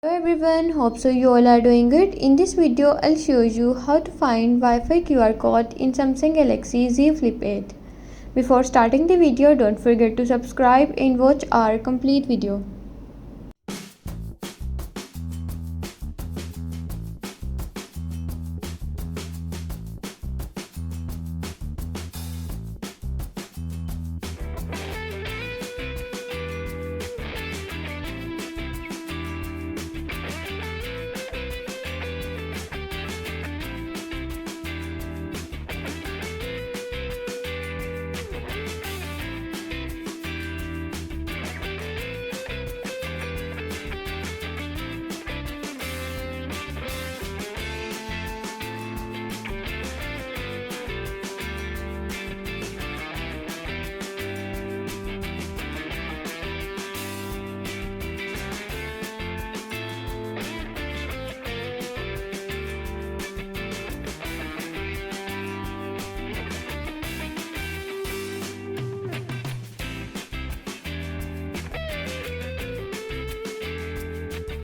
Hello everyone, hope so you all are doing good. In this video, I'll show you how to find Wi-Fi QR code in Samsung Galaxy Z Flip 8. Before starting the video, don't forget to subscribe and watch our complete video.